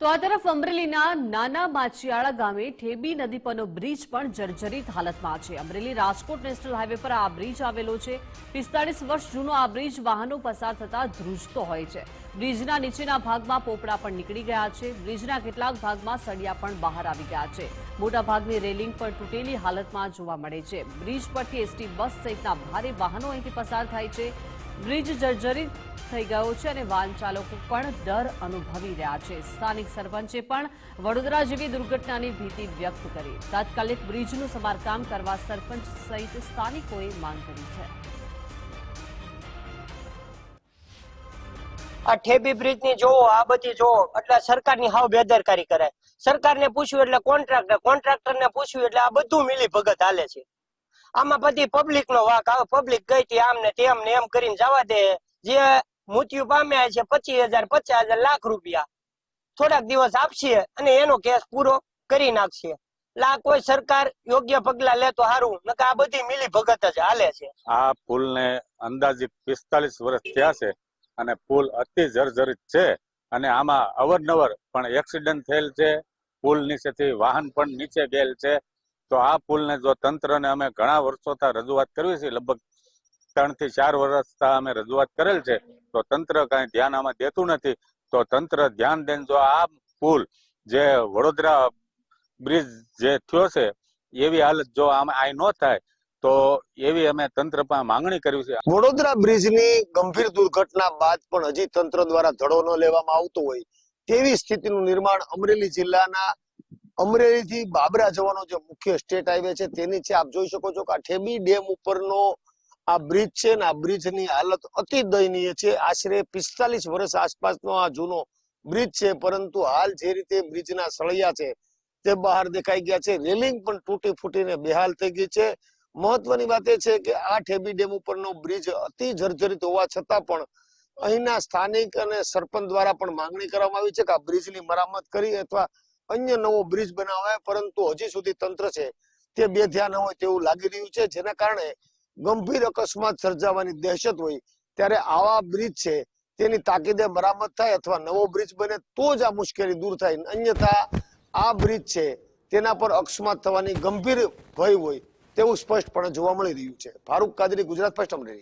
તો આ તરફ અમરેલીના નાના માચિયાળા ગામે ઠેબી નદી પરનો બ્રિજ પણ જર્જરિત હાલતમાં છે। અમરેલી રાજકોટ નેશનલ હાઈવે પર આ બ્રિજ આવેલો છે। 45 વર્ષ જૂનો આ બ્રિજ વાહનો પસાર થતા ધ્રુજતો હોય છે। બ્રિજના નીચેના ભાગમાં પોપડા પણ નીકળી ગયા છે। બ્રિજના કેટલાક ભાગમાં સળિયા પણ બહાર આવી ગયા છે। મોટાભાગની રેલિંગ પણ તૂટેલી હાલતમાં જોવા મળે છે। બ્રિજ પરથી એસટી બસ સહિતના ભારે વાહનો અહીંથી પસાર થાય છે। બ્રિજ જર્જરિત થઈ ગયો છે અને વાહન ચાલકો પણ ડર અનુભવી રહ્યા છે। સ્થાનિક સરપંચે પણ વડોદરા જેવી દુર્ઘટનાની ભીતિ વ્યક્ત કરી। તાત્કાલિક બ્રિજનું સમારકામ કરવા સરપંચ સહિત સ્થાનિકોએ માંગ કરી છે। આ ઠેબી બ્રિજ ની જોવો, આ બધી જોવો એટલે સરકારની હાવ બેદરકારી કરાય। સરકારને પૂછ્યું એટલે કોન્ટ્રાક્ટર ને પૂછ્યું એટલે આ બધું મિલી ભગત હાલે છે। આમાં બધી પબ્લિક નો વાંક આવે। પબ્લિક ગઈ હતી આમ ને તેમ ને એમ કરીને જવા દે। જે મૃત્યુ પામ્યા છે 25,000 50,000 લાખ રૂપિયા થોડાક દિવસ આપશે અને એનો કેસ પૂરો કરી નાખશે। એટલે આ કોઈ સરકાર યોગ્ય પગલા લે તો સારું, નકર આ બધી મિલી ભગત જ હાલે છે। આ પુલને અંદાજિત 45 વર્ષ થયા છે અને પુલ અતિ જર્જરિત છે અને આમાં અવારનવાર પણ એક્સિડન્ટ થયેલ છે। પુલ નીચેથી વાહન પણ નીચે ગયેલ છે। તો આ પુલને જો તંત્રને અમે ઘણા વર્ષોથી રજૂઆત કરવી છે, લગભગ 3 થી 4 વર્ષથી અમે રજૂઆત કરેલ છે, તો તંત્ર કાંઈ ધ્યાન આમાં દેતું નથી। તો તંત્ર ધ્યાન દઈને જો આ પુલ જે વડોદરા બ્રિજ જે થયો છે એવી હાલત જો આમાં ન થાય તો એવી અમે તંત્ર પાસે માંગણી કરી છે। વડોદરા બ્રિજની ગંભીર દુર્ઘટના બાદ પણ હજી તંત્ર દ્વારા ધડો ન લેવામાં આવતો હોય તેવી સ્થિતિનું નિર્માણ અમરેલી જિલ્લાના અમરેલીથી બાબરા જવાનો જે મુખ્ય સ્ટેટ હાઈવે છે તેની છે। આપ જોઈ શકો છો કે આ ઠેબી ડેમ ઉપરનો આ બ્રિજ છે ને આ બ્રિજની હાલત અતિ દયનીય છે। આશરે 45 વર્ષ આસપાસનો આ જૂનો બ્રિજ છે, પરંતુ હાલ જે રીતે બ્રિજના સળિયા છે તે બહાર દેખાઈ ગયા છે। રેલિંગ પણ તૂટી ફૂટીને બેહાલ થઈ ગઈ છે। મહત્વની વાત એ છે કે આ ઠેબી ડેમ ઉપરનો બ્રિજ અતિ જર્જરિત હોવા છતાં પણ અહીંના સ્થાનિક અને સરપંચ દ્વારા પણ માંગણી કરવામાં આવી છે કે આ બ્રિજની મરામત કરી અથવા અન્ય નવો બ્રિજ બનાવાય, પરંતુ હજી સુધી તંત્ર છે તે બેધ્યાન હોય તેવું લાગી રહ્યું છે। જેના કારણે ગંભીર અકસ્માત સર્જાવાની દહેશત હોય ત્યારે આવા બ્રિજ છે તેની તાકીદે મરામત થાય અથવા નવો બ્રિજ બને તો જ આ મુશ્કેલી દૂર થાય। અન્યથા આ બ્રિજ છે તેના પર અકસ્માત થવાની ગંભીર ભય હોય તેવું સ્પષ્ટપણે જોવા મળી રહ્યું છે। ફારૂક કાદરી, ગુજરાત ફર્સ્ટ, અમરેલી।